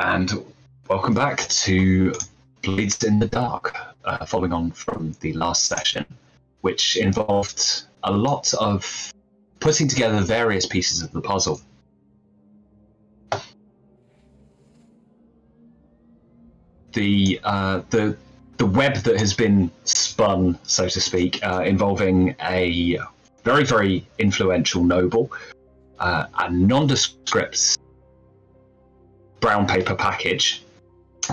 And welcome back to Bleeds in the Dark, following on from the last session, which involved a lot of putting together various pieces of the puzzle. The web that has been spun, so to speak, involving a very, very influential noble, a nondescript brown paper package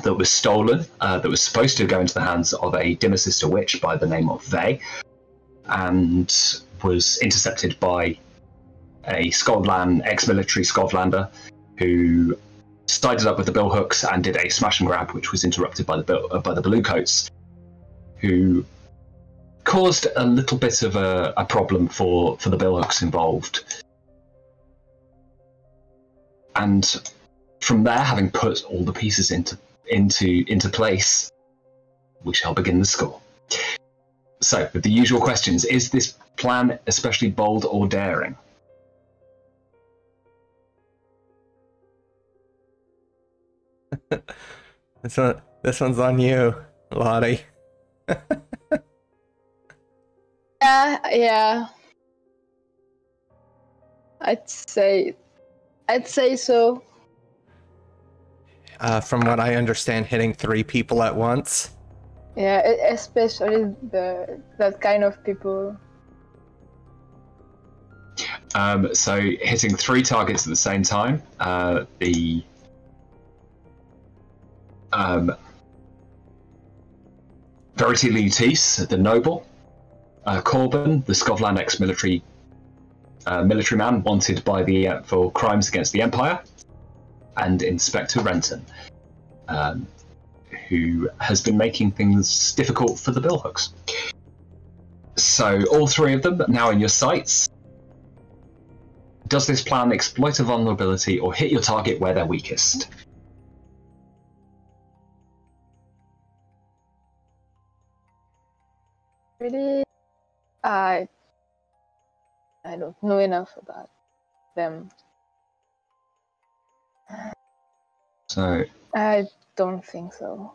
that was stolen, that was supposed to go into the hands of a Dimmer Sister witch by the name of Vey, and was intercepted by a ex-military Scotlander who sided up with the Billhooks and did a smash and grab, which was interrupted by the Bluecoats, who caused a little bit of a problem for the Billhooks involved. And from there, having put all the pieces into place, we shall begin the score. So, with the usual questions, is this plan especially bold or daring? This one's on you, Lottie. Yeah. I'd say so. From what I understand, hitting 3 people at once. Yeah, especially that kind of people. So hitting 3 targets at the same time. The Verity Lutis, the noble. Corbin, the Scotland ex-military military man wanted by for crimes against the Empire. And Inspector Renton, who has been making things difficult for the Billhooks. So all 3 of them now in your sights. Does this plan exploit a vulnerability or hit your target where they're weakest? Really, I don't know enough about them. So I don't think so.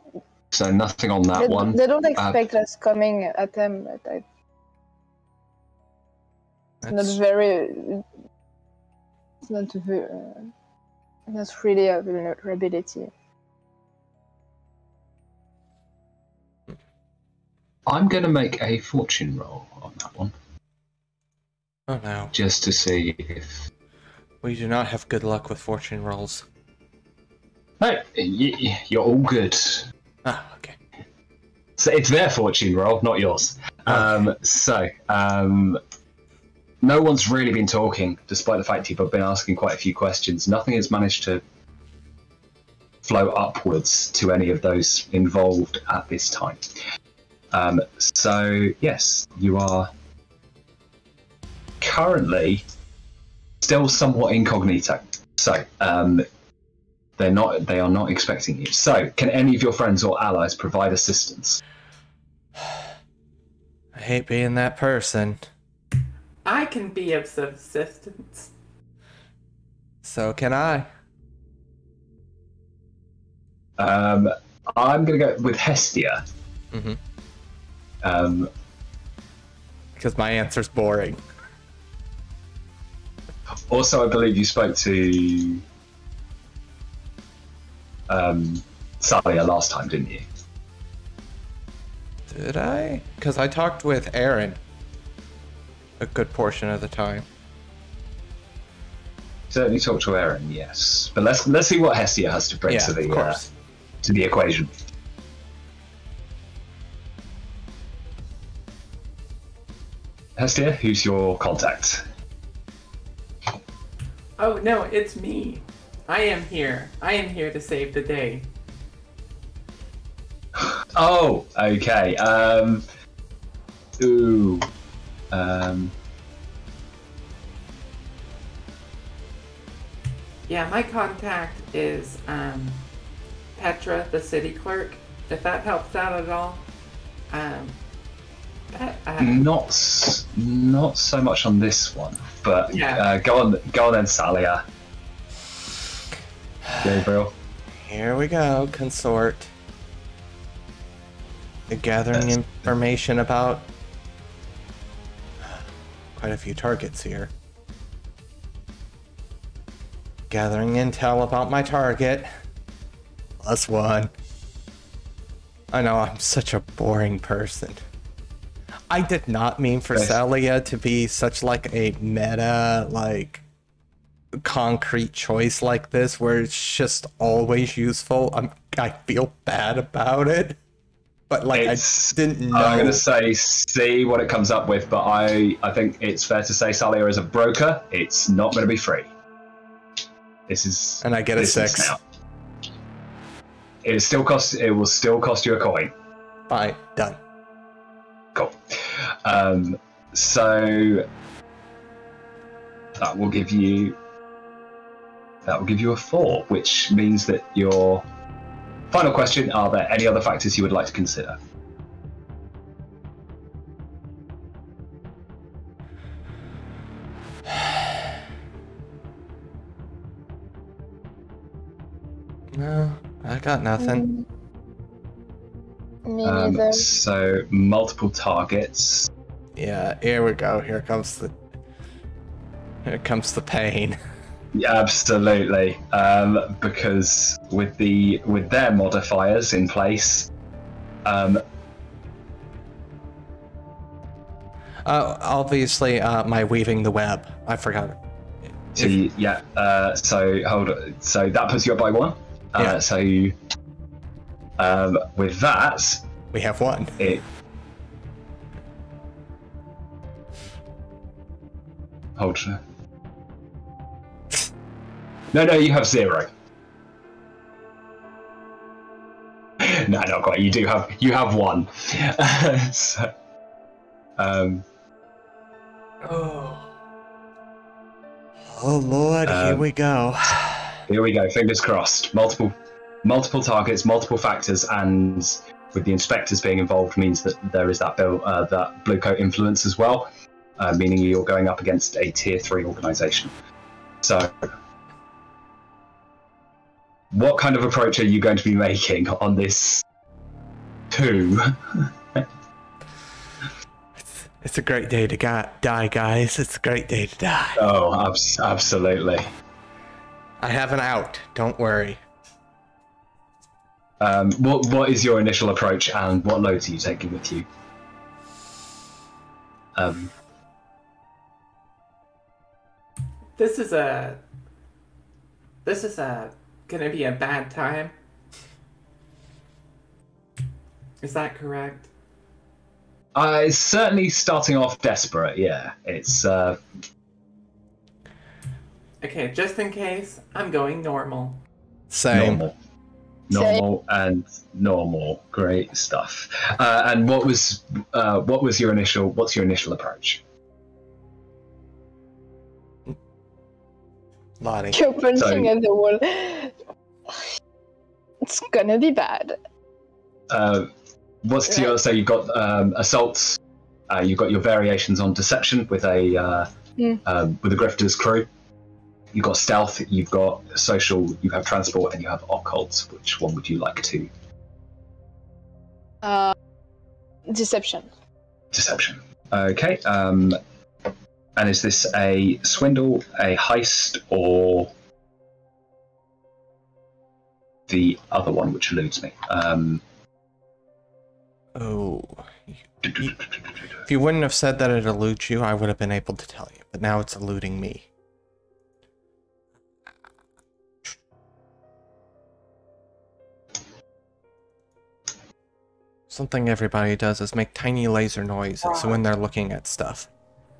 So nothing on that one. They don't expect us coming at them. But it's not really a vulnerability. I'm going to make a fortune roll on that one. Oh no. Just to see if... We do not have good luck with fortune rolls. No, you're all good. Ah, okay. So it's their fortune roll, not yours. Okay. No one's really been talking, despite the fact you've been asking quite a few questions. Nothing has managed to flow upwards to any of those involved at this time. So, yes, you are currently still somewhat incognito. So, they are not expecting you. So, can any of your friends or allies provide assistance? I hate being that person. I can be of some assistance. So can I. I'm going to go with Hestia. Mm-hmm. Because my answer's boring. Also, I believe you spoke to Salia last time, didn't you? Did I? Because I talked with Aaron a good portion of the time. Certainly talked to Aaron, yes. But let's see what Hestia has to bring to the equation. Hestia, who's your contact? Oh no, it's me. I am here. I am here to save the day. Oh, okay. Yeah, my contact is Petra, the city clerk. If that helps out at all. Not so much on this one, but yeah. Go on then, Salia. Gabriel. Here we go, consort. Gathering information about quite a few targets here. Gathering intel about my target. +1. I know, I'm such a boring person. I did not mean for Celia to be such like a meta, like, concrete choice like this, where it's just always useful. I feel bad about it. But like, I didn't know. I'm going to say see what it comes up with, but I think it's fair to say Salia is a broker. It's not going to be free. This is... And I get a 6. Now. It will still cost you a coin. Fine, done. Cool. So that will give you a 4, which means that your final question: are there any other factors you would like to consider? No, I got nothing. Me neither. So multiple targets. Yeah, here we go. Here comes the pain. Yeah, absolutely. Because with their modifiers in place, obviously, my weaving the web. I forgot it. So so hold on. So that puts you up by 1. Yeah. So with that, We have 1. Hold on. No, you have 0. No, not quite. You have 1. So, Oh Lord, here we go. Here we go. Fingers crossed. Multiple targets, multiple factors, and with the inspectors being involved means that there is that blue coat influence as well, meaning you're going up against a tier 3 organization. So, what kind of approach are you going to be making on this 2? It's a great day to die, guys. It's a great day to die. Oh, absolutely. I have an out. Don't worry. What is your initial approach, and what loads are you taking with you? This is gonna be a bad time. Is that correct? It's certainly starting off desperate. Yeah, it's. Okay, just in case, I'm going normal. Same. Normal and normal. Great stuff. And what's your initial approach? Lottie. You're punching at the wall. It's gonna be bad. So you've got assaults. You've got your variations on deception with a grifter's crew. You've got stealth. You've got social. You have transport, and you have occult. Which one would you like to? Deception. Deception. Okay. And is this a swindle, a heist, or the other one, which eludes me? If you wouldn't have said that it eludes you, I would have been able to tell you. But now it's eluding me. Something everybody does is make tiny laser noises when they're looking at stuff.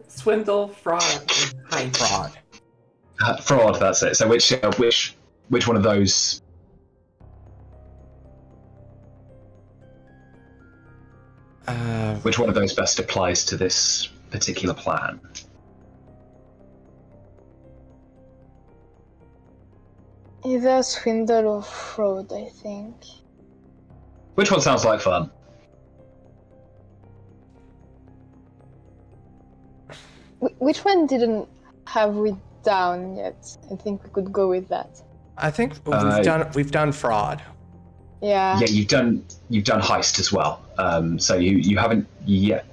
Swindle, fraud, and heist. Fraud. Fraud. That's it. So which one of those? Which one of those best applies to this particular plan? Either swindle or fraud, I think. Which one sounds like fun? Which one didn't have we down yet? I think we could go with that. I think we've done fraud. Yeah. Yeah, you've done heist as well. So you haven't yet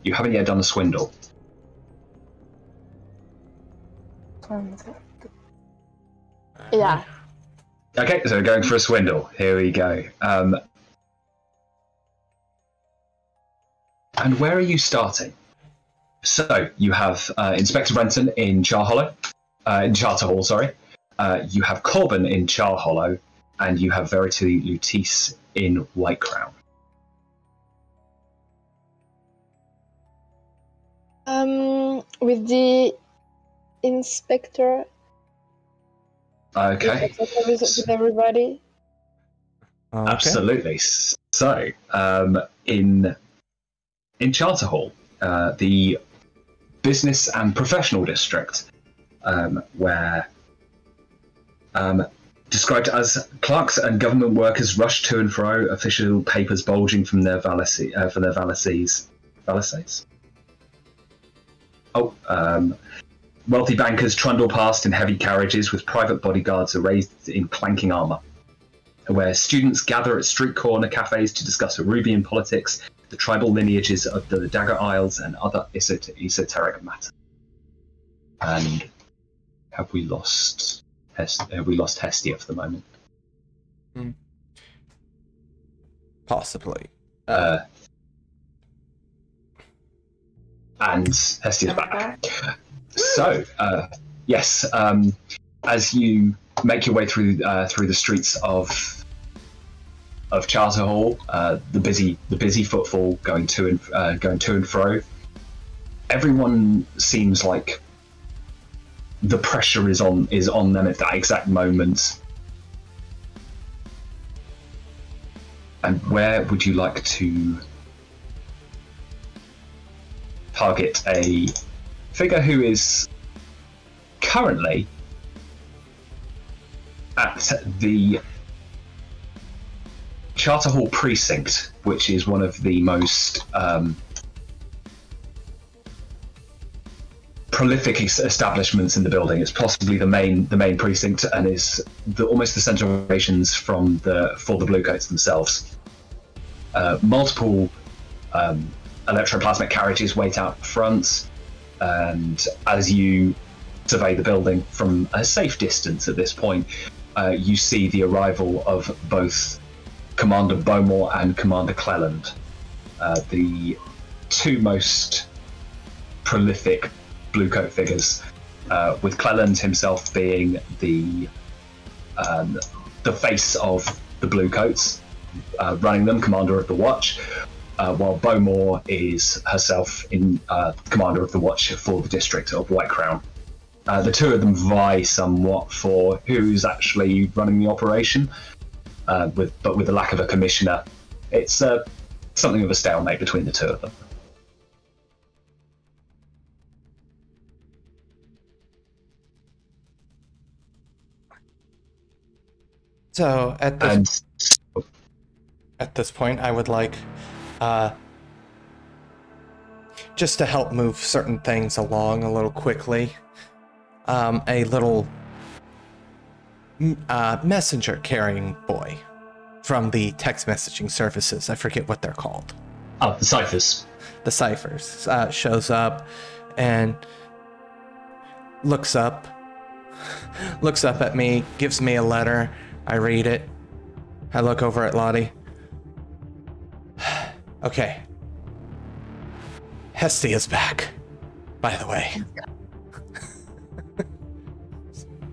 done a swindle. Yeah. Okay, so we're going for a swindle. Here we go. And where are you starting? So you have Inspector Renton in Charter Hall, sorry. You have Corbin in Char Hollow, and you have Verity Lutis in White Crown. With the inspector. Okay. With everybody. Okay. Absolutely. So, in Charter Hall, the business and professional district, where described as clerks and government workers rush to and fro, official papers bulging from their valises. Wealthy bankers trundle past in heavy carriages with private bodyguards arrayed in clanking armour, where students gather at street corner cafes to discuss Arubian politics, the tribal lineages of the Dagger Isles, and other esoteric matters. And have we lost Hestia for the moment? Possibly. And Hestia's back. So, yes, as you make your way through the streets of Charter Hall, the busy footfall going to and fro, everyone seems like the pressure is on them at that exact moment. And where would you like to target a figure who is currently at the Charter Hall precinct, which is one of the most prolific establishments in the building? It's possibly the main precinct, and is almost the centre of operations for the Bluecoats themselves. Multiple electroplasmic carriages wait out front, and as you survey the building from a safe distance at this point, you see the arrival of both Commander Bowmore and Commander Cleland, the two most prolific Bluecoat figures, with Cleland himself being the face of the Bluecoats, running them, Commander of the Watch, while Bowmore is herself Commander of the Watch for the district of White Crown. The two of them vie somewhat for who's actually running the operation, but with the lack of a commissioner, it's something of a stalemate between the two of them. So at this point, I would like, just to help move certain things along a little quickly, a little messenger carrying boy from the text messaging services. I forget what they're called. Oh, the ciphers. The ciphers shows up and looks up at me, gives me a letter. I read it. I look over at Lottie. Okay. Hestia's back, by the way.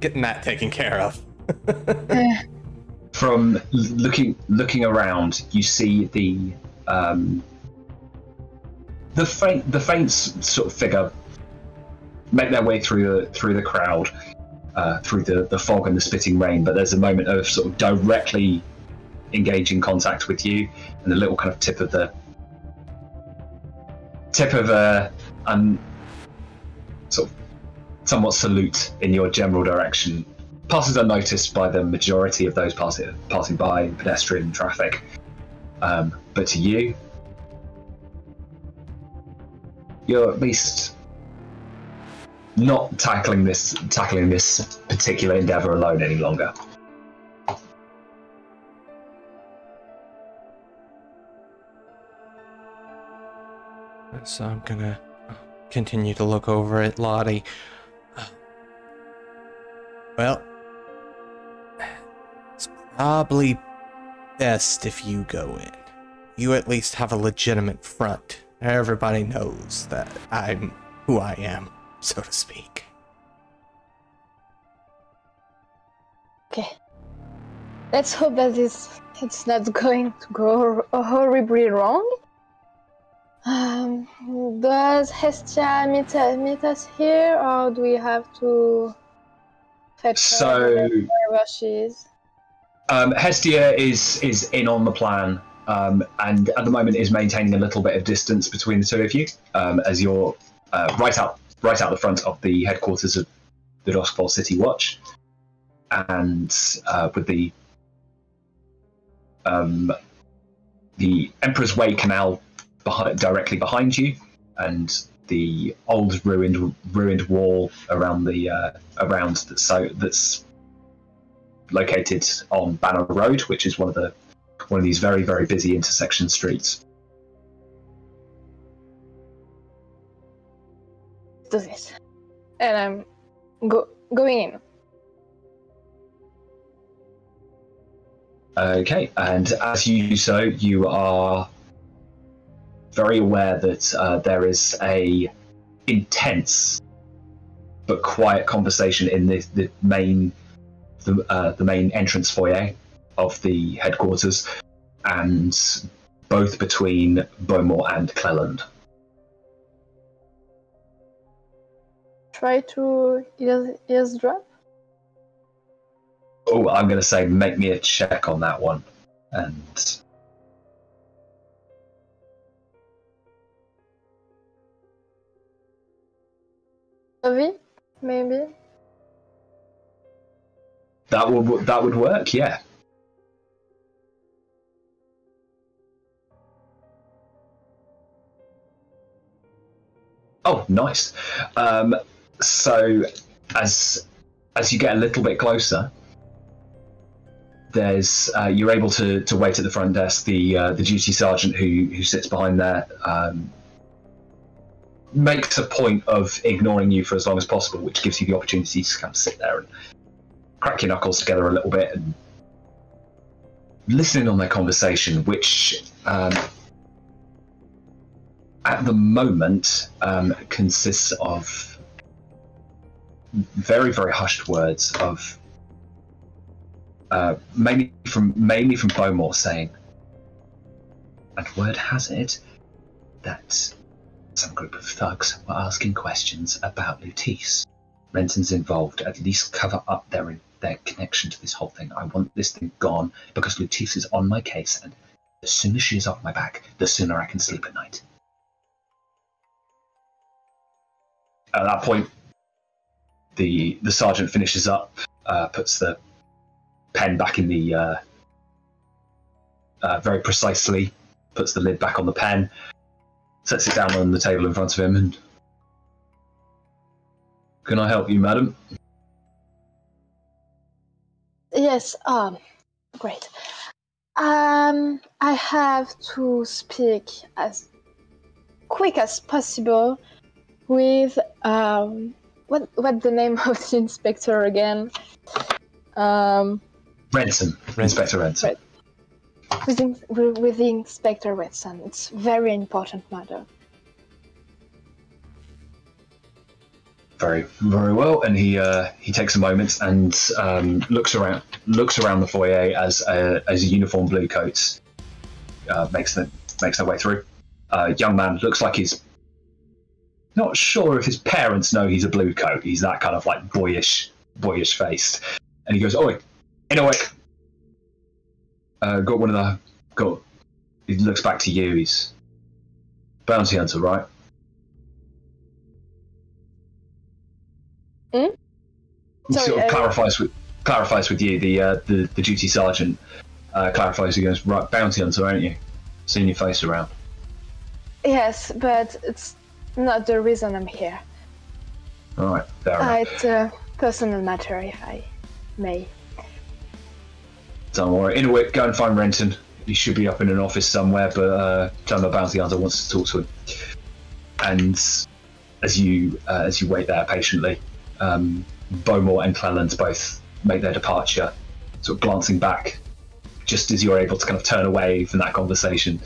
Getting that taken care of. From looking around, you see the faint sort of figure make their way through the crowd, through the fog and the spitting rain. But there's a moment of sort of directly engaging contact with you, and a little kind of tip of sort of somewhat salute in your general direction. Passes unnoticed by the majority of those passing by in pedestrian traffic. But to you, you're at least not tackling this particular endeavor alone any longer. So I'm gonna continue to look over at Lottie. Well, it's probably best if you go in. You at least have a legitimate front. Everybody knows that I'm who I am, so to speak. Okay. Let's hope that it's not going to go horribly wrong. Does Hestia meet us here, or do we have to fetch her wherever she is? Hestia is in on the plan, and at the moment is maintaining a little bit of distance between the two of you, as you're right out the front of the headquarters of the Dusk City Watch, and with the Emperor's Way Canal directly behind you, and the old ruined wall around that's located on Banner Road, which is one of these very, very busy intersection streets. Do this, and I'm going in. Okay, and as you do so, you are very aware that there is a intense but quiet conversation in the main entrance foyer of the headquarters, and both between Beaumont and Cleland. Try to eavesdrop. Oh, I'm going to say make me a check on that one, and maybe. That would work, yeah. Oh, nice. So as you get a little bit closer, there's you're able to wait at the front desk. The duty sergeant who sits behind there makes a point of ignoring you for as long as possible, which gives you the opportunity to kind of sit there and crack your knuckles together a little bit and listening on their conversation, which at the moment consists of very, very hushed words of mainly from Beaumont saying, and word has it that some group of thugs were asking questions about Lutis. Renton's involved. At least cover up their connection to this whole thing. I want this thing gone because Lutis is on my case, and as soon as she is off my back, the sooner I can sleep at night. At that point, the sergeant finishes up, puts the pen back in the very precisely, puts the lid back on the pen, sets it down on the table in front of him, and can I help you, madam? Yes, great. I have to speak as quick as possible with what the name of the inspector again? Renton. Inspector Renton. Right. With the Inspector Renton. It's very important matter. Very, very well. And he takes a moment and looks around the foyer as a uniformed blue coat makes their way through. Young man looks like he's not sure if his parents know he's a blue coat. He's that kind of like boyish faced. And he goes, "Oi, anyway, got one of the got." He looks back to you. He's bounty hunter, right? Sort of clarifies with you. The duty sergeant clarifies. He goes, "Right, bounty hunter, aren't you? Seen your face around." Yes, but it's not the reason I'm here. All right, fair enough. It's a personal matter, if I may. Don't worry. Inuit, go and find Renton. He should be up in an office somewhere, but tell him the bounty hunter wants to talk to him. And as you wait there patiently, Beaumont and Cleland both make their departure, sort of glancing back just as you're able to kind of turn away from that conversation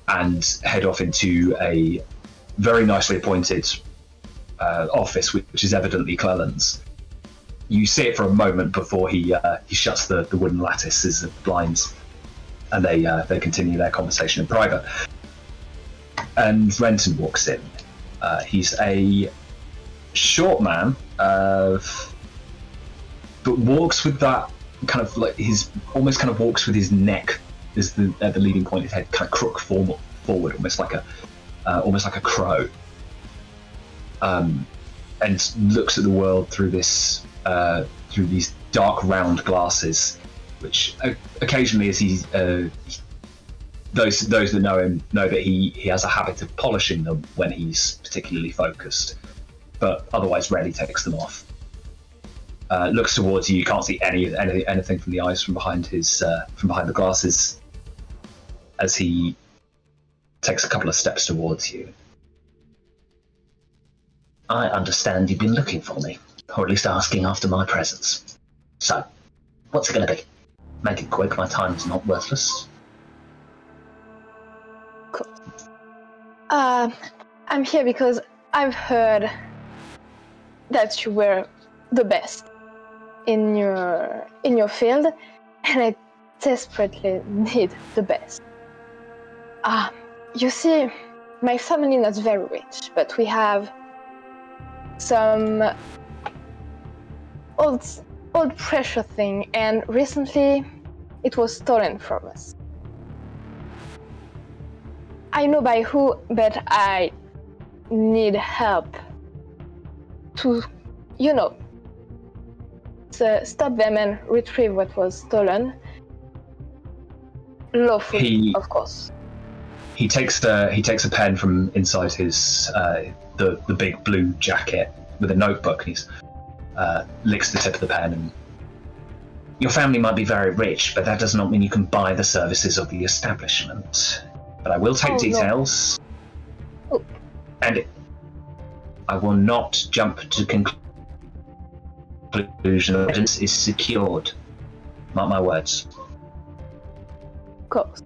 and head off into a very nicely appointed office, which is evidently Cleland's. You see it for a moment before he shuts the wooden lattices of the blinds, and they continue their conversation in private. And Renton walks in. He's a short man, but walks with that kind of like almost kind of walks with his neck as the leading point of his head kind of crook forward, almost like a crow. And looks at the world through these dark round glasses, which occasionally, as those that know him know that he has a habit of polishing them when he's particularly focused, but otherwise rarely takes them off. Looks towards you. You can't see anything from the eyes from behind the glasses as he takes a couple of steps towards you. I understand you've been looking for me, or at least asking after my presence. So, what's it going to be? Make it quick, my time's not worthless. Cool. I'm here because I've heard that you were the best in your field, and I desperately need the best. You see, my family is not very rich, but we have some old pressure thing, and recently it was stolen from us. I know by who, but I need help to, stop them and retrieve what was stolen. Lawfully, of course. He takes a pen from inside his the big blue jacket with a notebook, and he licks the tip of the pen. And your family might be very rich, but that does not mean you can buy the services of the establishment. But I will take details, no. And I will not jump to conclusion that evidence is secured. Mark my words. Of course.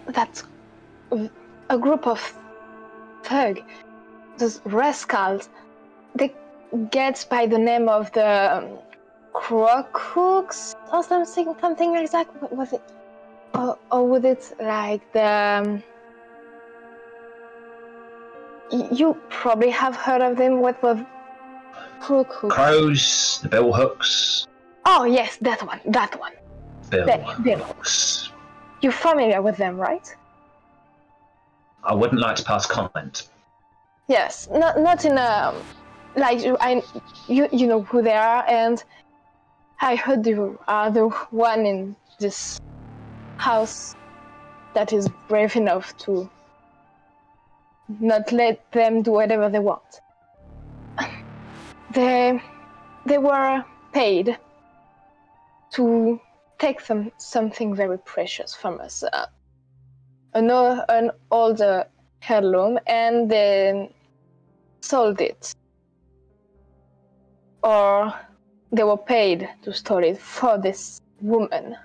That's a group of thugs, those rascals. They get by the name of the Crocooks or something like that. What was it? Or was it like the? You probably have heard of them. What was Crocooks? Crows, the billhooks. Oh yes, that one. Billhooks. You're familiar with them, right? I wouldn't like to pass comment. Yes, not in a you know who they are, and I heard you are the one in this house that is brave enough to not let them do whatever they want. They were paid to take something very precious from us, an old heirloom, and they sold it. Or they were paid to store it for this woman.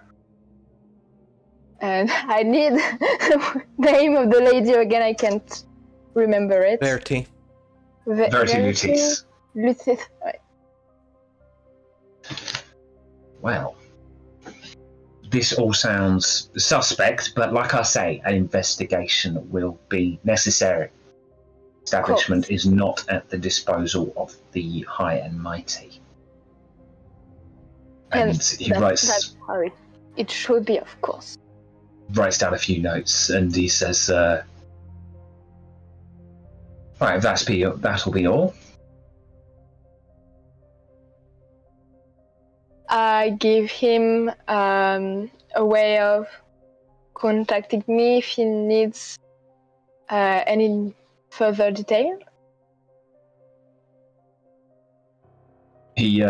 And I need the name of the lady again, I can't remember it. Verity. Verity Lutis. Right. Well, this all sounds suspect, but like I say, an investigation will be necessary. Establishment is not at the disposal of the high and mighty. And he writes. That's how it should be, of course. Writes down a few notes, and he says, "Right, that'll be all." I give him a way of contacting me if he needs any further detail? He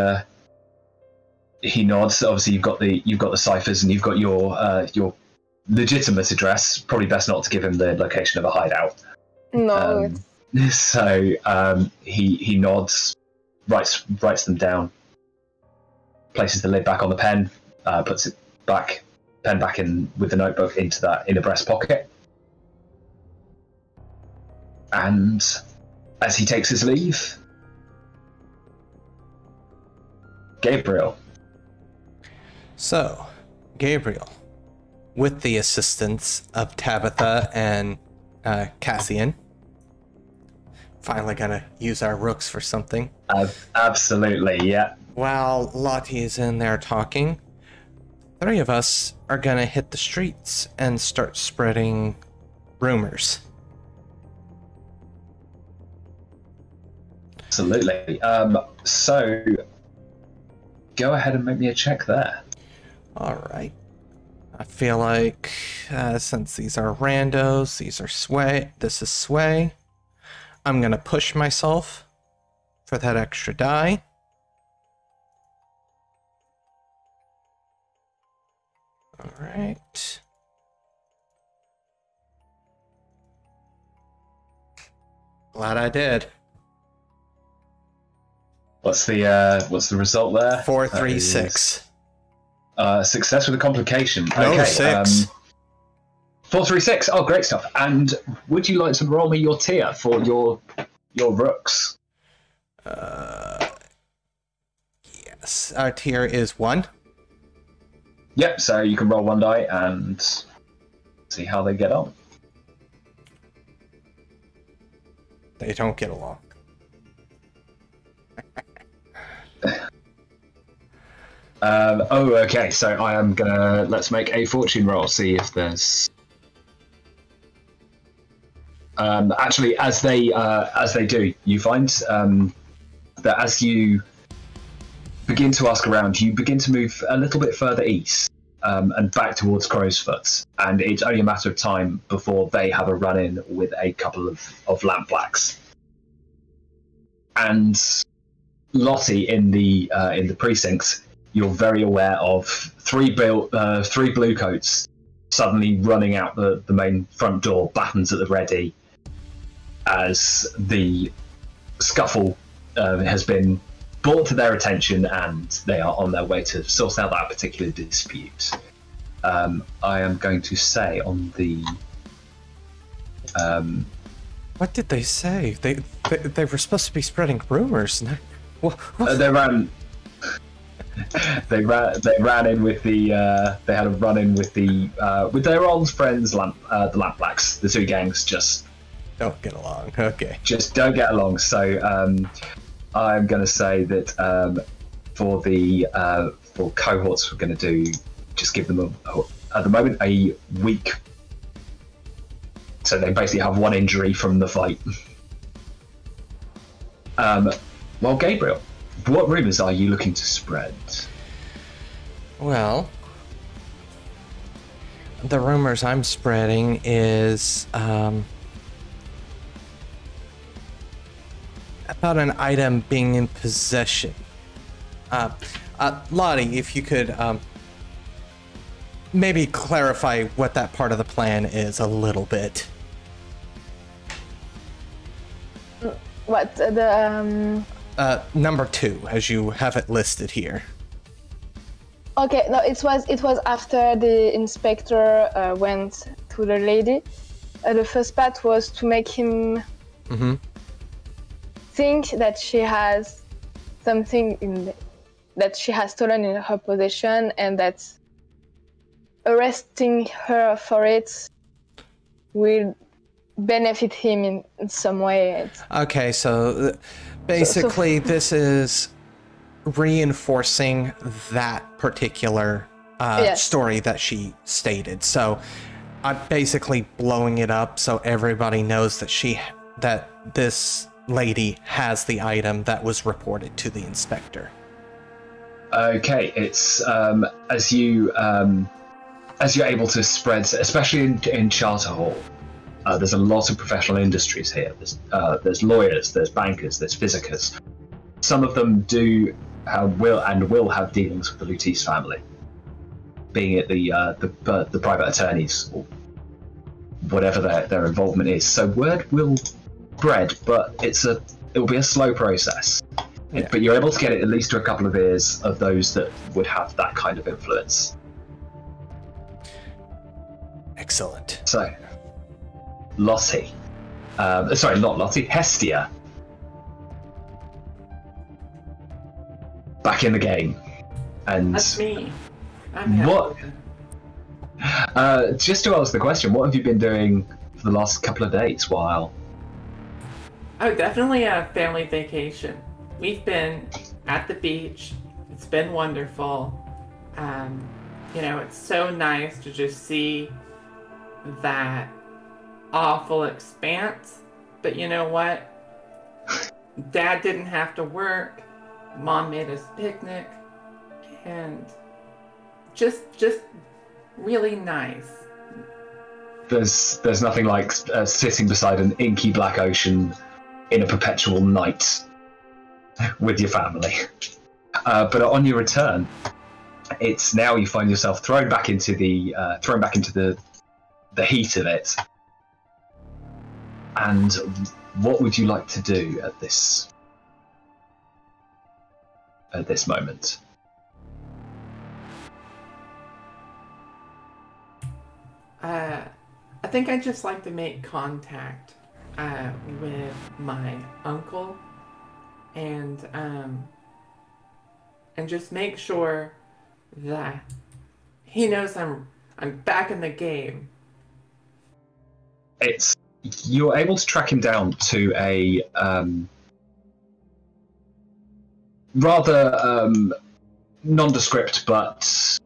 nods. Obviously, you've got the ciphers, and you've got your legitimate address. Probably best not to give him the location of a hideout. No. So he nods, writes them down, places the lid back on the pen, puts it back, pen back in with the notebook into that inner breast pocket, and as he takes his leave, Gabriel. So, Gabriel, with the assistance of Tabitha and Cassian, finally gonna use our rooks for something. Absolutely, yeah. While Lottie is in there talking, 3 of us are gonna hit the streets and start spreading rumors. Absolutely. So, go ahead and make me a check there. Alright. I feel like, since these are randos, these are sway, this is sway, I'm gonna push myself for that extra die. Alright. Glad I did. What's the result there? 4, 3, 6. Success with a complication. No, okay, 6. 4, 3, 6. Oh, great stuff. And would you like to roll me your tier for your rooks? Yes. Our tier is 1. Yep. So you can roll 1 die and see how they get on. They don't get along. Okay. So I am gonna let's make a fortune roll. See if there's actually as they do, you find that as you begin to ask around, you begin to move a little bit further east and back towards Crowsfoot, and it's only a matter of time before they have a run-in with a couple of lampblacks. And Lottie, in the precincts, you're very aware of 3 blue coats suddenly running out the main front door, batons at the ready, as the scuffle has been brought to their attention and they are on their way to sort out that particular dispute. I am going to say on the... What did they say? They were supposed to be spreading rumors. What? They ran in with the they had a run in with their old friends, the Lampblacks. The 2 gangs just don't get along. Okay. Just don't get along. So I'm going to say that for cohorts, we're going to just give them at the moment a week. So they basically have 1 injury from the fight. Well, Gabriel, what rumors are you looking to spread? Well, the rumors I'm spreading is about an item being in possession. Lottie, if you could maybe clarify what that part of the plan is a little bit. What the number 2, as you have it listed here. Okay, no, it was after the inspector went to the lady. The first part was to make him think that she has something that she has stolen in her possession, and that arresting her for it will benefit him in some way. Okay, so basically this is reinforcing that particular story that she stated. So I'm basically blowing it up so everybody knows that this lady has the item that was reported to the inspector. Okay, it's as you're able to spread, especially in Charter Hall, There's a lot of professional industries here. There's lawyers, there's bankers, there's physicians. Some of them will have dealings with the Lutis family, being it the private attorneys or whatever their involvement is. So word will spread, but it will be a slow process. Yeah. But you're able to get it at least to a couple of ears of those that would have that kind of influence. Excellent. So, Lottie. Sorry, not Lottie, Hestia. Back in the game. And That's me. I'm happy. Just to ask the question, what have you been doing for the last couple of days while... Oh, definitely a family vacation. We've been at the beach. It's been wonderful. It's so nice to just see that awful expanse. But you know what? Dad didn't have to work. Mom made us picnic. And just really nice. There's nothing like sitting beside an inky black ocean in a perpetual night with your family. But on your return, it's now you find yourself thrown back into the heat of it. And what would you like to do at this moment? I think I'd just like to make contact with my uncle and just make sure that he knows I'm back in the game. You're able to track him down to a rather nondescript, but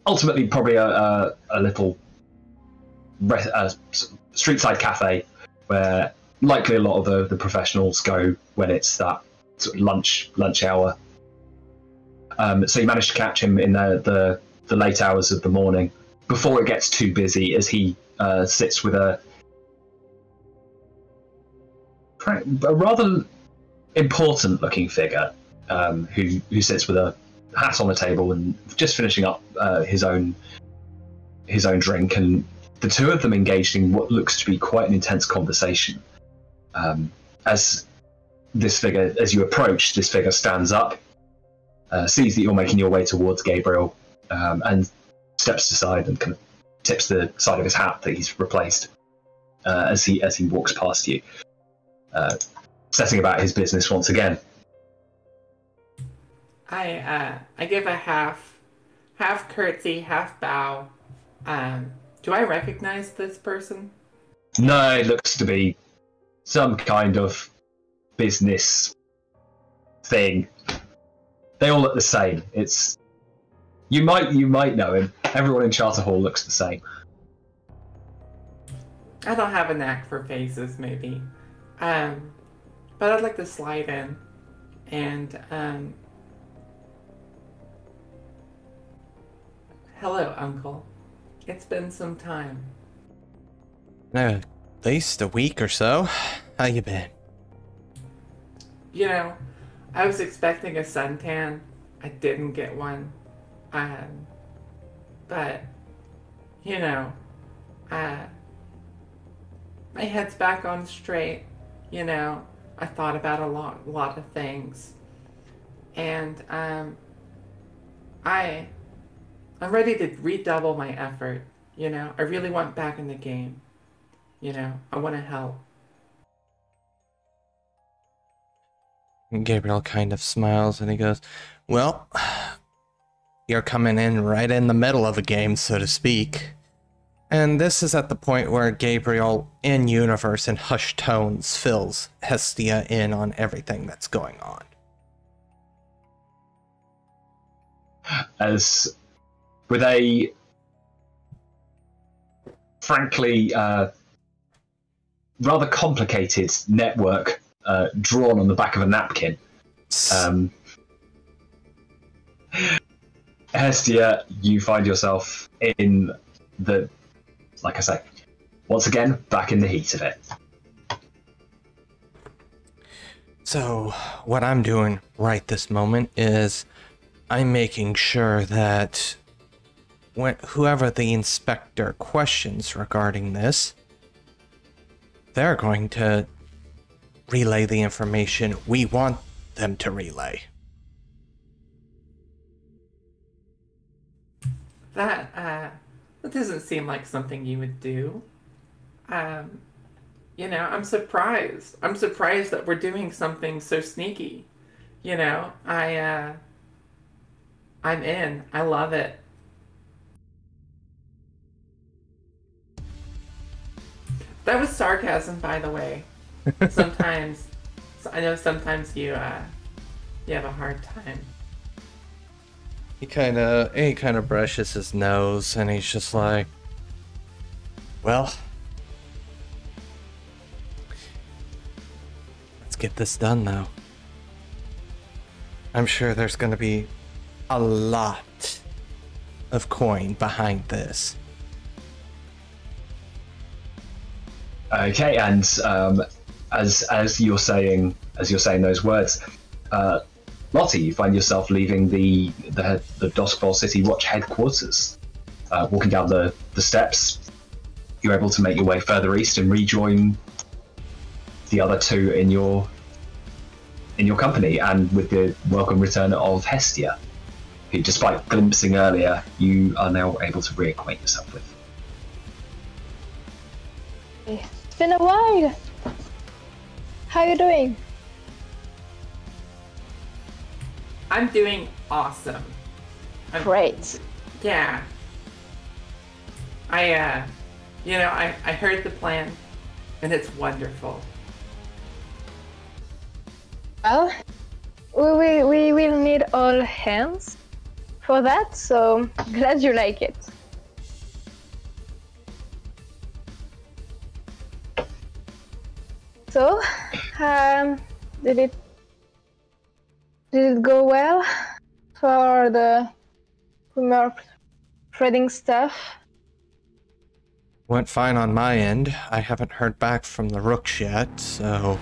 ultimately probably a little street-side cafe where likely a lot of the professionals go when it's that sort of lunch hour. So you manage to catch him in the late hours of the morning before it gets too busy, as he sits with a rather important-looking figure who sits with a hat on the table and just finishing up his own drink, and the two of them engaged in what looks to be quite an intense conversation. As you approach, this figure stands up, sees that you're making your way towards Gabriel, and steps aside and kind of tips the side of his hat that he's replaced as he walks past you, setting about his business once again. I give a half curtsy, half bow. Do I recognize this person? No, it looks to be some kind of business thing. They all look the same. You might know him. Everyone in Charter Hall looks the same. I don't have a knack for faces, maybe. But I'd like to slide in and hello, Uncle. It's been some time. At least a week or so. How you been? I was expecting a suntan. I didn't get one. But, my head's back on straight. I thought about a lot of things. And, I'm ready to redouble my effort, I really want back in the game. I want to help. And Gabriel kind of smiles and he goes, well, you're coming in right in the middle of a game, so to speak. And this is at the point where Gabriel, in universe and hushed tones, fills Hestia in on everything that's going on. As with a frankly rather complicated network drawn on the back of a napkin, Hestia, you find yourself in the once again, back in the heat of it. So, what I'm doing right this moment is I'm making sure that whoever the inspector questions regarding this, they're going to relay the information we want them to relay. That doesn't seem like something you would do. You know, I'm surprised. I'm surprised that we're doing something so sneaky. You know, I'm in. I love it. That was sarcasm, by the way. Sometimes, I know sometimes you have a hard time. He kind of brushes his nose, and he's just like, well, let's get this done now. I'm sure there's going to be a lot of coin behind this. Okay, and as you're saying those words, Lottie, you find yourself leaving the Dusk City Watch headquarters, walking down the steps. You're able to make your way further east and rejoin the other two in your company, and with the welcome return of Hestia, who, despite glimpsing earlier, you are now able to reacquaint yourself with. It's been a while. How are you doing? I'm doing awesome. Great. Yeah. I heard the plan, and it's wonderful. Well, we will need all hands for that, so glad you like it. So, did it go well for the rumor spreading stuff? Went fine on my end. I haven't heard back from the Rooks yet, so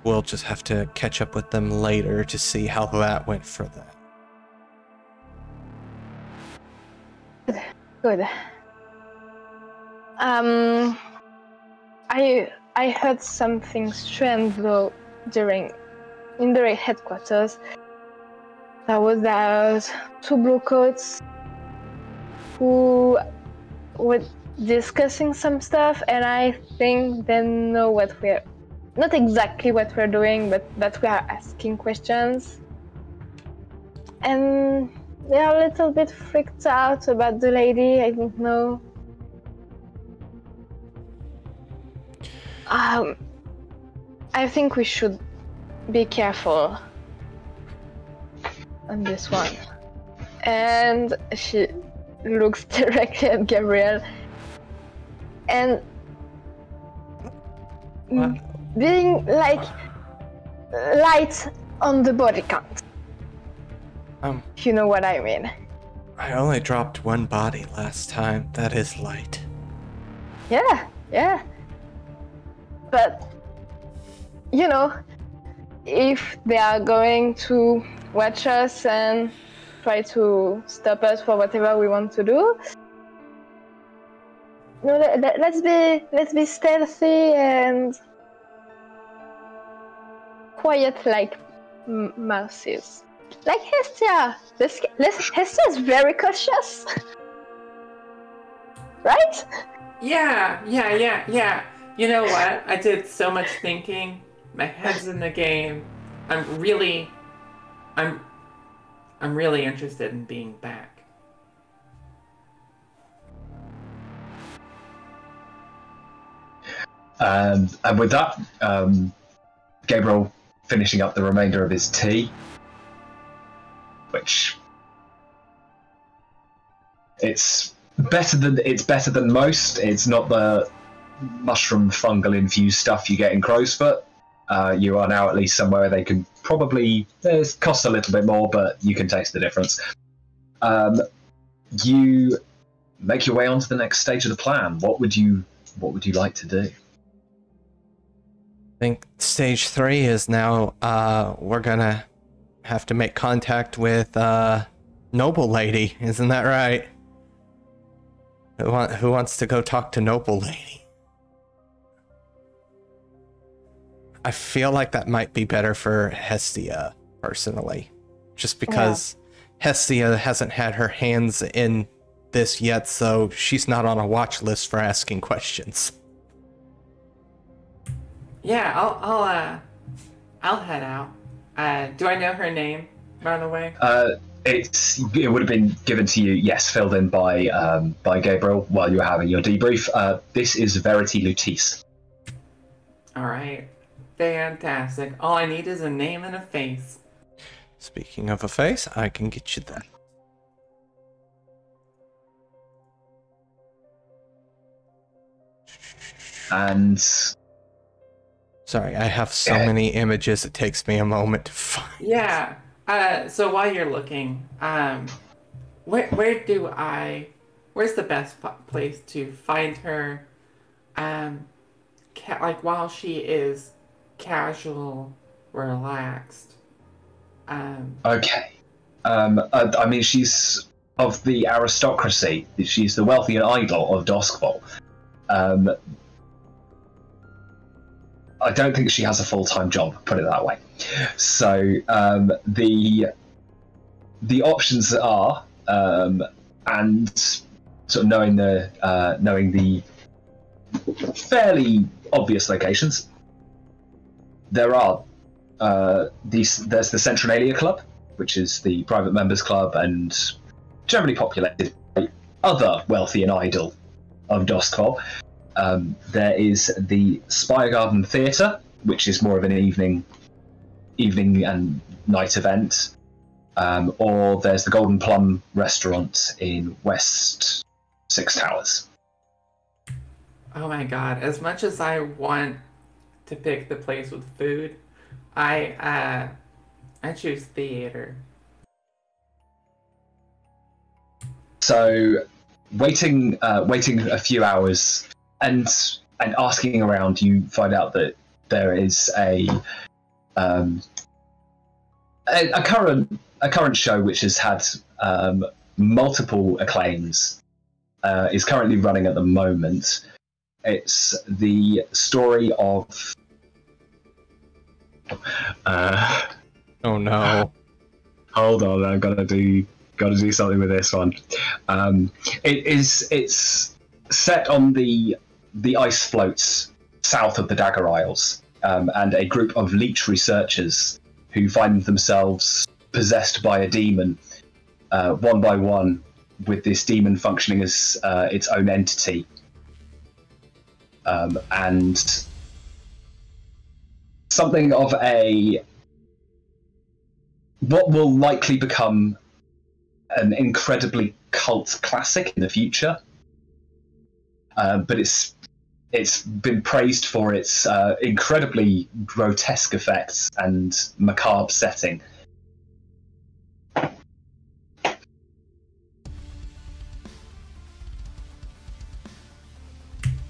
we'll just have to catch up with them later to see how that went for them. Good. I heard something strange though in the headquarters. There was two blue coats who were discussing some stuff, and I think they know not exactly what we're doing, but that we are asking questions. And they are a little bit freaked out about the lady. I don't know. I think we should be careful on this one. And she looks directly at Gabriel. And being like light on the body count. You know what I mean. I only dropped one body last time. That is light. Yeah. But, you know, if they are going to watch us and try to stop us for whatever we want to do, no, let's be stealthy and quiet like mouses. Like Hestia. Hestia is very cautious. Right? Yeah. You know what? I did so much thinking. My head's in the game. I'm really interested in being back. And with that, Gabriel finishing up the remainder of his tea, which it's better than most. It's not the mushroom fungal infused stuff you get in Crow's Foot. You are now at least somewhere they can probably, it costs a little bit more, but you can taste the difference. You make your way on to the next stage of the plan. What would you like to do? I think stage 3 is now we're gonna have to make contact with Noble Lady, isn't that right? Who wants to go talk to Noble Lady? I feel like that might be better for Hestia, personally. Just because Hestia hasn't had her hands in this yet, so she's not on a watch list for asking questions. Yeah, I'll head out. Do I know her name, by the way? It would have been given to you, yes, filled in by Gabriel while you were having your debrief. This is Verity Lutis. All right, fantastic. All I need is a name and a face. Speaking of a face, I can get you that. And sorry, I have so many images, it takes me a moment to find. Yeah. So while you're looking, where's the best place to find her? Like while she is casual, relaxed. Okay. I mean, she's of the aristocracy. She's the wealthy and idol of Duskfall. I don't think she has a full-time job, put it that way. So the options are, and sort of knowing the fairly obvious locations, there's the Centralia Club, which is the private members club and generally populated by other wealthy and idle of Duskfall. There is the Spire Garden Theatre, which is more of an evening and night event, or there's the Golden Plum Restaurant in West Six Towers. Oh my god! As much as I want to pick the place with food, I choose theater. So, waiting a few hours. And asking around, you find out that there is a current show which has had multiple acclaims, is currently running at the moment. It's the story of. Oh no! Hold on, I've got to do something with this one. It's set on the ice floats south of the Dagger Isles, and a group of leech researchers who find themselves possessed by a demon, one by one, with this demon functioning as its own entity. And something of what will likely become an incredibly cult classic in the future. But it's been praised for its incredibly grotesque effects and macabre setting.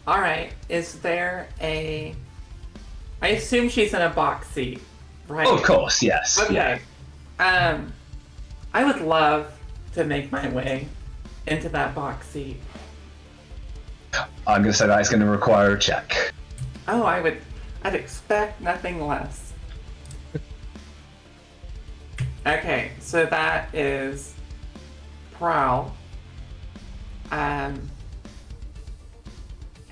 All right. Is there a? I assume she's in a box seat, right? Oh, of course, yes. Okay. Yeah. I would love to make my way into that box seat. I'm going to say that it's going to require a check. Oh, I'd expect nothing less. Okay, so that is Prowl. And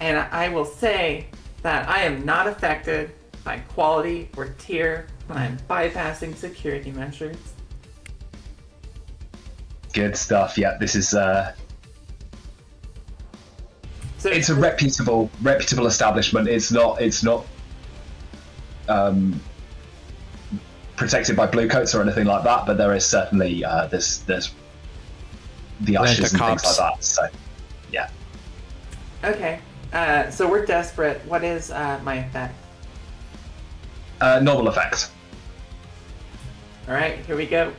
I will say that I am not affected by quality or tier when I'm bypassing security measures. Good stuff. Yeah, this is So it's a reputable establishment. It's not protected by bluecoats or anything like that, but there is certainly there's the ushers and things like that. So yeah. Okay. So we're desperate. What is my effect? Normal effect. All right, here we go.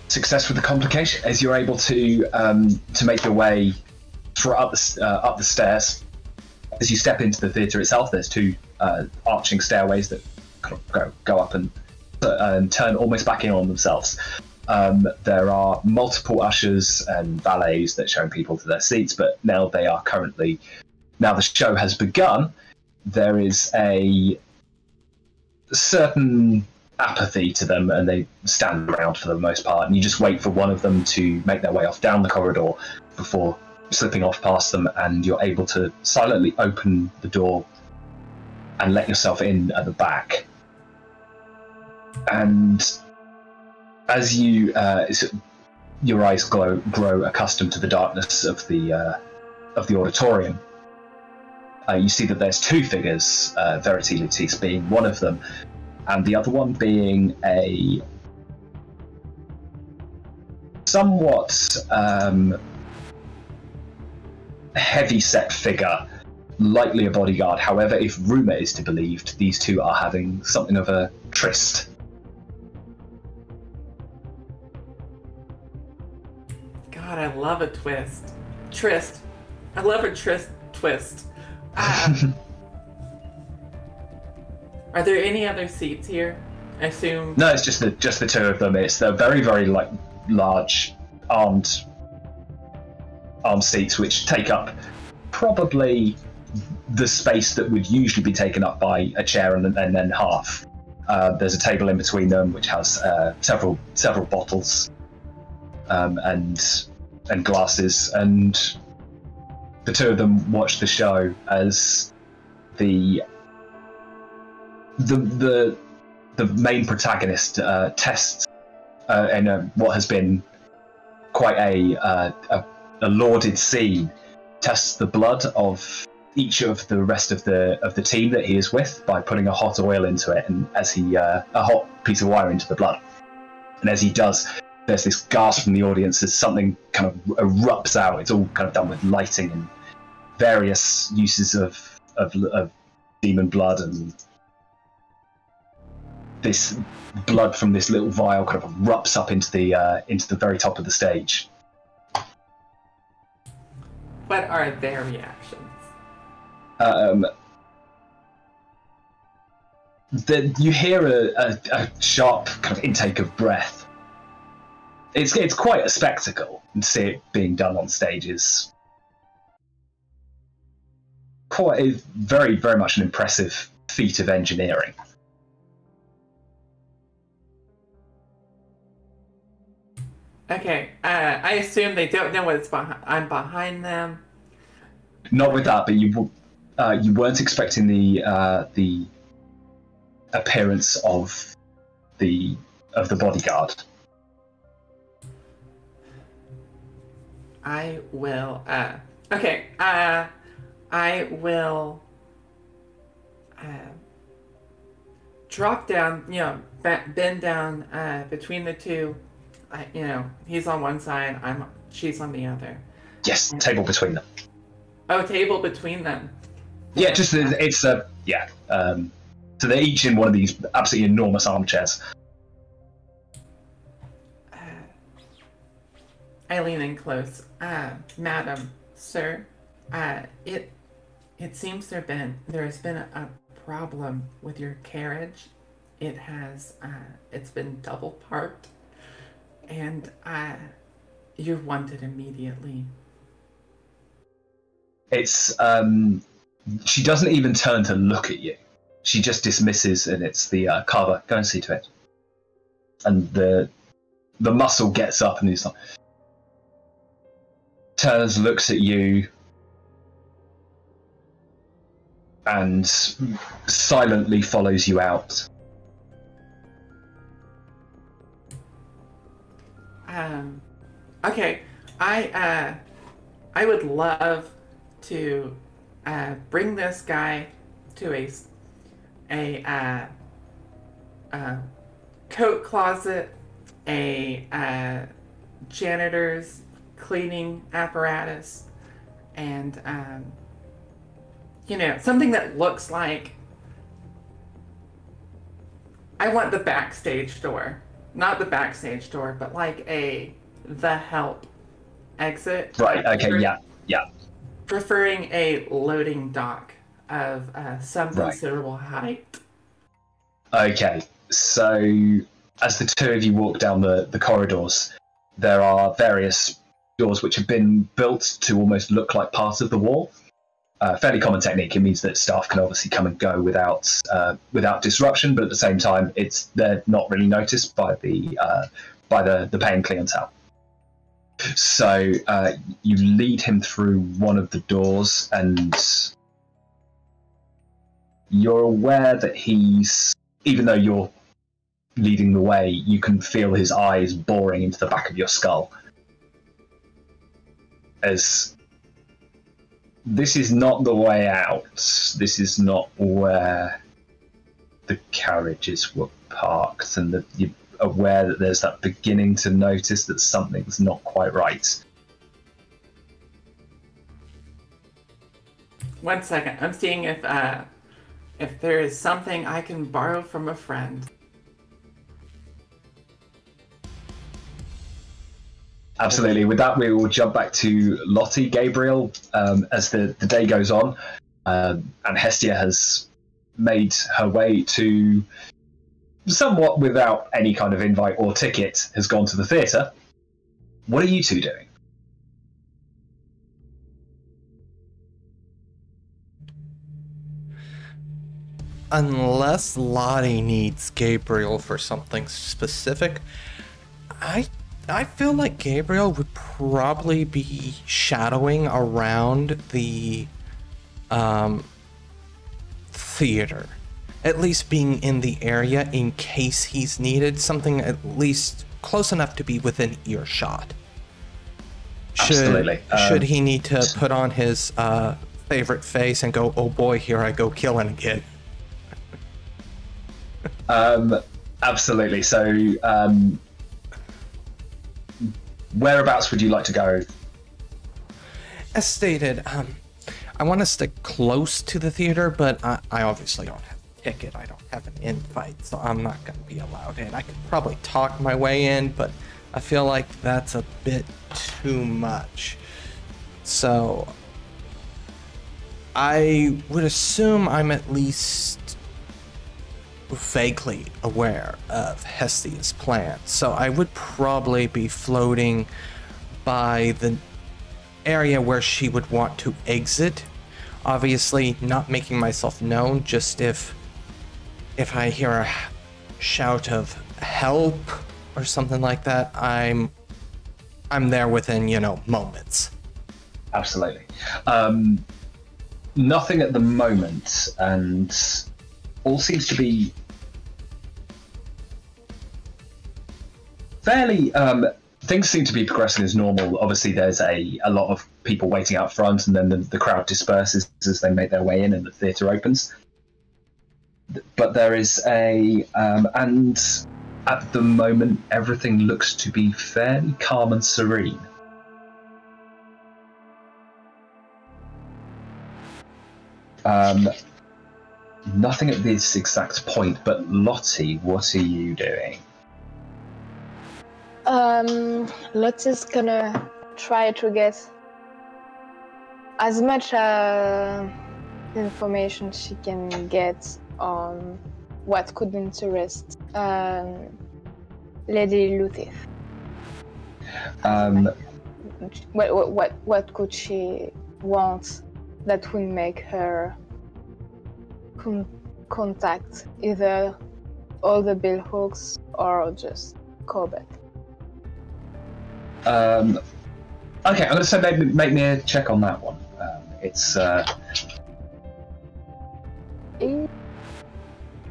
success with the complication, as you're able to make your way up the stairs. As you step into the theatre itself, there's two arching stairways that go up and turn almost back in on themselves. There are multiple ushers and valets that show people to their seats, but now the show has begun. There is a certain apathy to them, and they stand around for the most part, and you just wait for one of them to make their way off down the corridor before slipping off past them, and you're able to silently open the door and let yourself in at the back. And as you your eyes grow accustomed to the darkness of the auditorium, you see that there's two figures, Verity Lutis being one of them, and the other one being a somewhat heavy-set figure, likely a bodyguard. However, if rumour is to be believed, these two are having something of a tryst. God, I love a twist. Tryst. I love a twist. Are there any other seats here? I assume. No, it's just the two of them. It's the very, very large armed seats, which take up probably the space that would usually be taken up by a chair and then half. There's a table in between them which has several bottles and glasses, and the two of them watch the show as the main protagonist tests in what has been quite a lauded scene, tests the blood of each of the rest of the team that he is with by putting a hot oil into it, and a hot piece of wire into the blood. And as he does, there's this gasp from the audience as something kind of erupts out. It's all kind of done with lighting and various uses of demon blood, and this blood from this little vial kind of erupts up into the very top of the stage. What are their reactions? You hear a sharp kind of intake of breath. It's quite a spectacle, and to see it being done on stage is very, very much an impressive feat of engineering. Okay, I assume they don't know what's behind. I'm behind them. Not with that, but you weren't expecting the appearance of the bodyguard. I will. Okay. I will drop down. Bend down between the two. He's on one side. She's on the other. Yes, table between them. Oh, table between them. Yeah, so they're each in one of these absolutely enormous armchairs. I lean in close. Madam, sir, it seems there has been a problem with your carriage. It's been double parked, and you're wanted immediately. It's she doesn't even turn to look at you. She just dismisses, and it's the carver. Go and see to it. And the muscle gets up, and he's like, turns, looks at you, and silently follows you out. Okay, I would love to bring this guy to a coat closet, a janitor's cleaning apparatus, and something that looks like, I want the backstage door. not the backstage door, but like the help exit. Right. Okay. Yeah. Preferring a loading dock of some Right. considerable height. Okay. So as the two of you walk down the corridors, there are various doors which have been built to almost look like part of the wall. Fairly common technique. It means that staff can obviously come and go without disruption, but at the same time, they're not really noticed by the paying clientele. So you lead him through one of the doors, and you're aware that even though you're leading the way, you can feel his eyes boring into the back of your skull. As this is not the way out. This is not where the carriages were parked, and you're aware that there's that beginning to notice that something's not quite right. 1 second. I'm seeing if there is something I can borrow from a friend. Absolutely. With that, we will jump back to Lottie, Gabriel, as the day goes on, and Hestia has made her way to, somewhat without any kind of invite or ticket, has gone to the theatre. What are you two doing? Unless Lottie needs Gabriel for something specific, I feel like Gabriel would probably be shadowing around the theater. At least being in the area in case he's needed, something at least close enough to be within earshot. Absolutely. Should he need to put on his favorite face and go, oh boy, here I go killing again. Absolutely. So, whereabouts would you like to go? As stated, I want to stick close to the theater, but I obviously don't have a ticket. I don't have an invite, so I'm not going to be allowed in. I could probably talk my way in, but I feel like that's a bit too much. So I would assume I'm at least vaguely aware of Hestia's plan. So I would probably be floating by the area where she would want to exit. Obviously not making myself known, just if I hear a shout of help or something like that, I'm there within, moments. Absolutely. Nothing at the moment, and all seems to be fairly things seem to be progressing as normal. Obviously there's a lot of people waiting out front, and then the crowd disperses as they make their way in and the theatre opens. But there is and at the moment everything looks to be fairly calm and serene. Nothing at this exact point, but Lottie, what are you doing? Lottie's gonna try to get as much information she can get on what could interest Lady Luthith. What could she want that will make her contact either all the billhooks or just Corbett? Okay, I'm going to say make me a check on that one.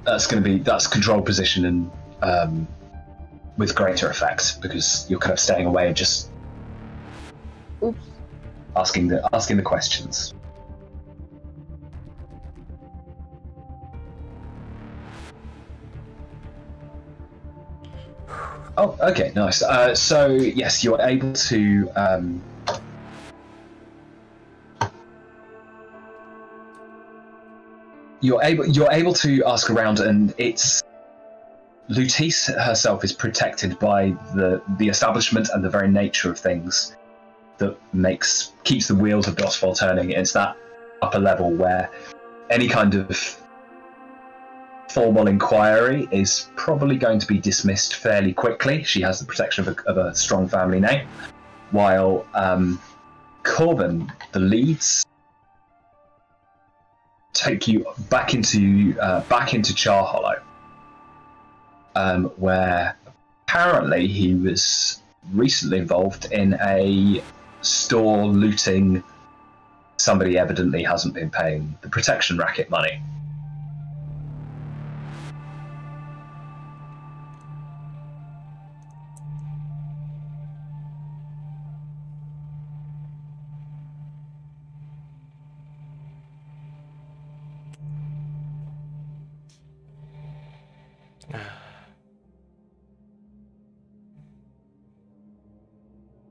That's control position and with greater effect, because you're kind of staying away and just asking the questions. Oh, okay, nice. So yes, you're able to. You're able to ask around, and it's Lutice herself is protected by the establishment and the very nature of things that keeps the wheels of Gospel turning. It's that upper level where any kind of formal inquiry is probably going to be dismissed fairly quickly. She has the protection of a strong family name, while Corbin, the leads, take you back into Char Hollow, where apparently he was recently involved in a store looting. Somebody evidently hasn't been paying the protection racket money.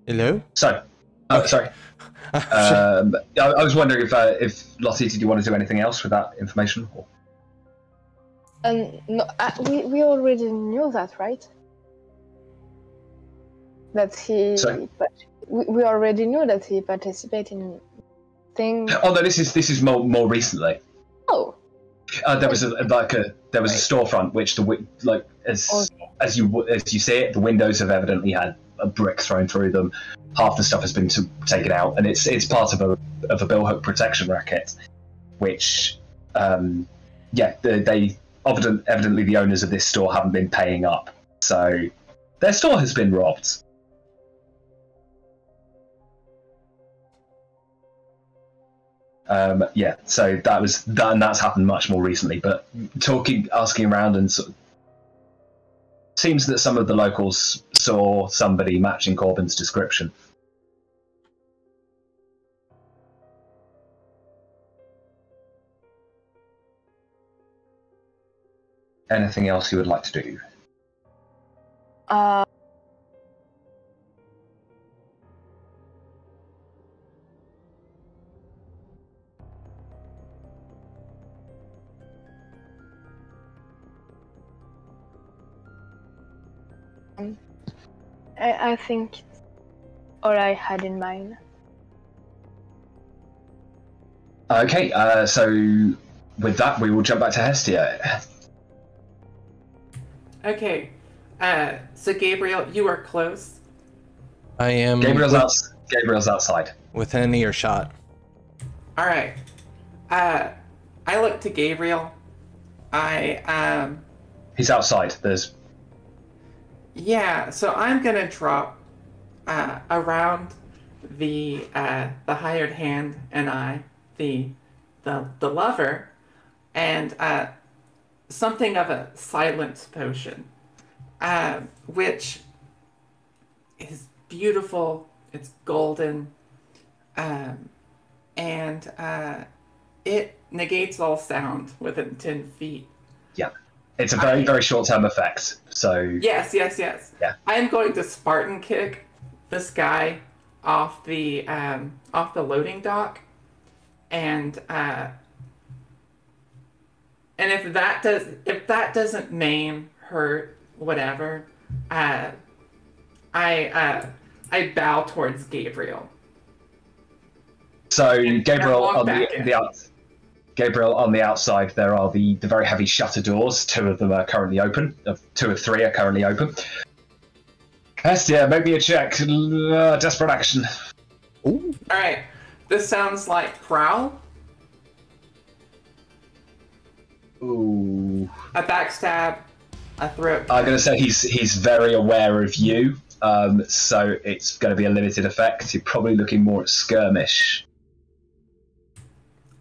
Hello? So, sorry. I was wondering if Lottie, did you want to do anything else with that information? Or? No, we already knew that, right? That he. Sorry? We already knew that he participated in things. Oh no, this is more recently. Oh. There was a storefront which as you see it, the windows have evidently had a brick thrown through them. Half the stuff has been taken out, and it's part of a billhook protection racket, which they evidently the owners of this store haven't been paying up, so their store has been robbed. So that's happened much more recently. But asking around, and seems that some of the locals saw somebody matching Corbin's description. Anything else you would like to do? I think all I had in mind. Okay, so with that, we will jump back to Hestia. Okay, so Gabriel, you are close. I am. Gabriel's outside. Within earshot. All right. I look to Gabriel. He's outside. Yeah, so I'm gonna drop around the hired hand and I, the lover, and something of a silence potion, which is beautiful. It's golden, and it negates all sound within 10 feet. Yeah. It's a very, very short-term effect, so... Yes. Yeah. I am going to Spartan kick this guy off the loading dock, and if that doesn't maim, hurt, whatever, I bow towards Gabriel. So And Gabriel walk on back the in. Gabriel, on the outside, there are the very heavy shutter doors. 2 of them are currently open. 2 of 3 are currently open. Hestia, make me a check. Desperate action. Ooh. All right, this sounds like prowl, Ooh. a backstab, a throat. I'm going to say he's very aware of you, so it's going to be a limited effect. You're probably looking more at skirmish.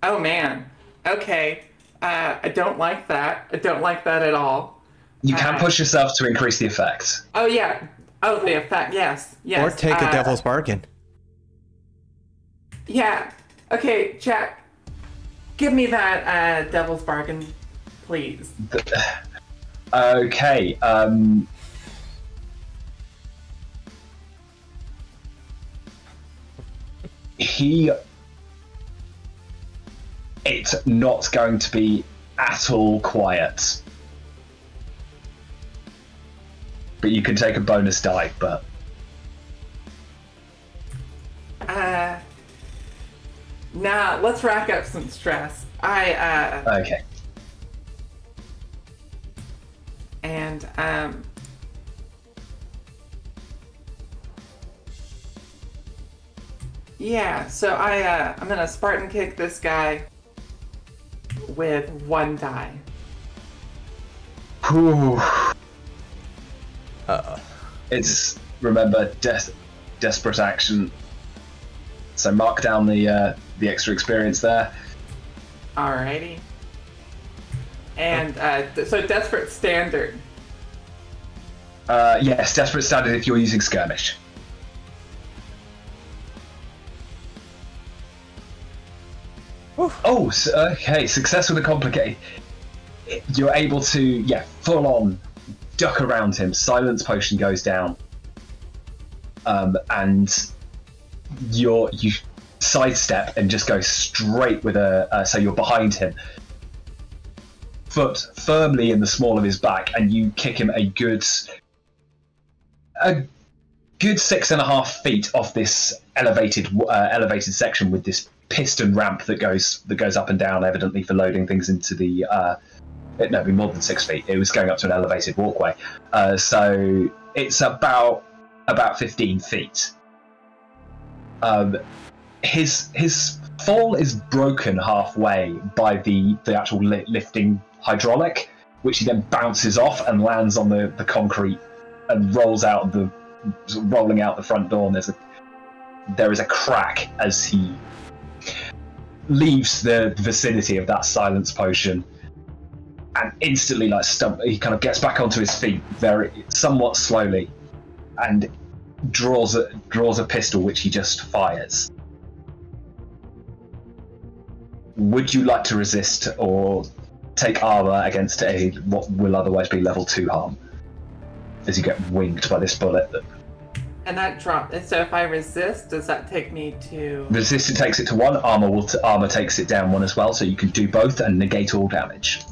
Oh man. Okay. I don't like that. I don't like that at all. You can push yourself to increase the effect. Oh yeah. Oh, the effect. Yes. Or take a devil's bargain. Yeah. Okay, Jack. Give me that devil's bargain, please. Okay. It's not going to be at all quiet. but you can take a bonus die. But nah, let's rack up some stress. Okay. And yeah, so I'm gonna Spartan kick this guy with 1 die. Whew. Uh-oh. It's, remember, desperate action. So mark down the extra experience there. Alrighty. And so desperate standard. Yes, desperate standard if you're using skirmish. Oh, okay. Success with a complicated. You're able to, full on duck around him. Silence potion goes down, and you sidestep and just go straight with so you're behind him, foot firmly in the small of his back, and you kick him a good 6.5 feet off this elevated section with this piston ramp that goes up and down, evidently for loading things into the. It'd be more than 6 feet. It was going up to an elevated walkway, so it's about 15 feet. His fall is broken halfway by the actual lifting hydraulic, which he then bounces off and lands on the concrete and rolling out the front door. And there is a crack as he leaves the vicinity of that silence potion, and instantly, he kind of gets back onto his feet somewhat slowly, and draws a pistol, which he just fires. Would you like to resist or take armor against what will otherwise be level 2 harm as you get winged by this bullet? And that drop. So if I resist, does that take me to? Resist, it takes it to 1. Armor takes it down 1 as well, so you can do both and negate all damage.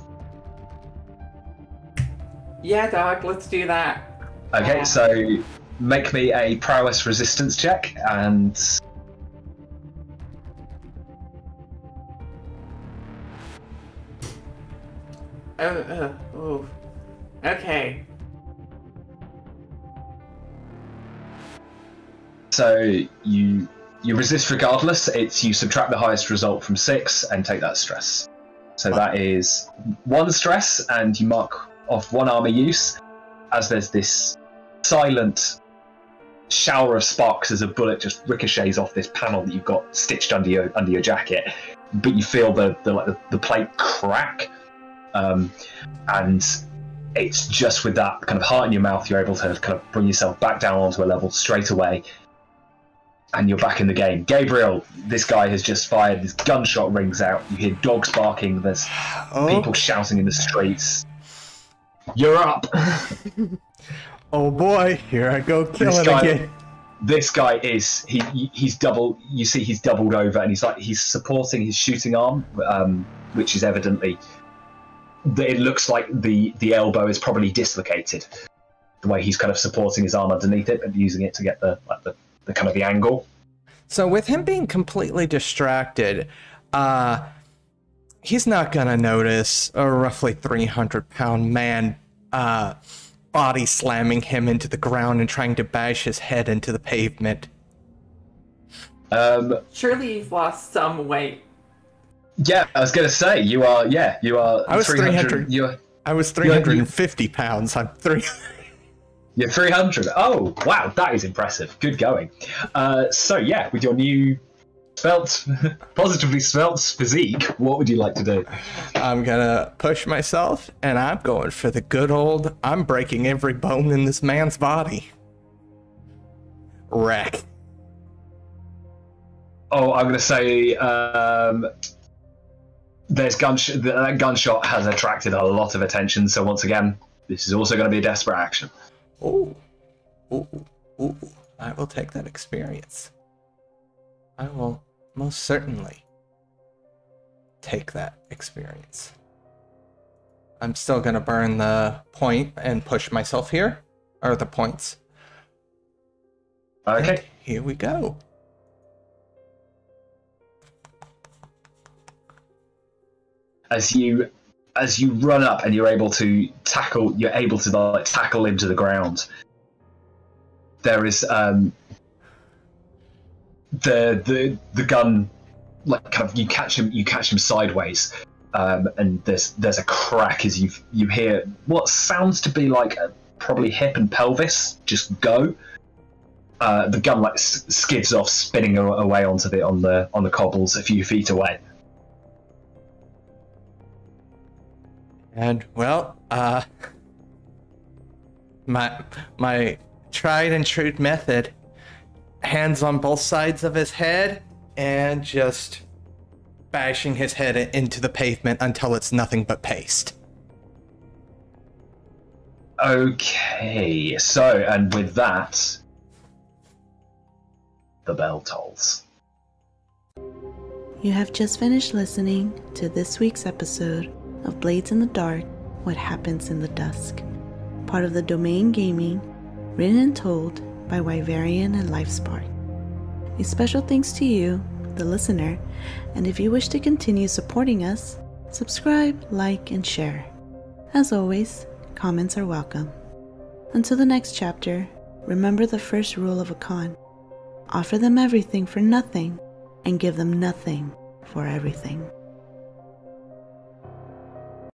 Yeah, dog. Let's do that. Okay, so make me a prowess resistance check, and oh, okay. So you resist regardless. You subtract the highest result from 6 and take that stress. So that is 1 stress, and you mark off 1 armor use, as there's this silent shower of sparks as a bullet just ricochets off this panel that you've got stitched under your jacket, but you feel the plate crack, and it's just with that kind of heart in your mouth you're able to kind of bring yourself back down onto a level straight away, and you're back in the game. Gabriel, this guy has just fired. This gunshot rings out. You hear dogs barking. There's people shouting in the streets. You're up. Oh boy, here I go killing again. This guy is he's double. You see, he's doubled over, and he's supporting his shooting arm, which is evidently. It looks like the elbow is probably dislocated. The way he's kind of supporting his arm underneath it, and using it to get the kind of the angle. So with him being completely distracted, he's not gonna notice a roughly 300-pound man body slamming him into the ground and trying to bash his head into the pavement. Surely you've lost some weight. Yeah, I was gonna say you are. I was 300. I was 350 pounds. I'm 300. You're 300. Oh, wow, that is impressive. Good going. So yeah, with your new positively svelte physique, what would you like to do? I'm gonna push myself, and I'm going for the good old, I'm breaking every bone in this man's body. Wreck. Oh, I'm gonna say that gunshot has attracted a lot of attention, so once again, this is also going to be a desperate action. Ooh. I will take that experience. I will most certainly take that experience. I'm still gonna burn the point and push myself here. or the points. Okay. And here we go. As you run up and you're able to tackle him to the ground. There is the gun, like, kind of, you catch him sideways, and there's a crack as you hear what sounds to be like probably hip and pelvis just go. The gun like skids off, spinning away on the cobbles a few feet away. And well, my tried and true method, hands on both sides of his head and just bashing his head into the pavement until it's nothing but paste. Okay, so, and with that, the bell tolls. You have just finished listening to this week's episode of Blades in the Dark, What Happens in the Dusk, part of the Domain Gaming, written and told by Wyverian and Livespark. A special thanks to you, the listener, and if you wish to continue supporting us, subscribe, like, and share. As always, comments are welcome. Until the next chapter, remember the first rule of a con. Offer them everything for nothing, and give them nothing for everything.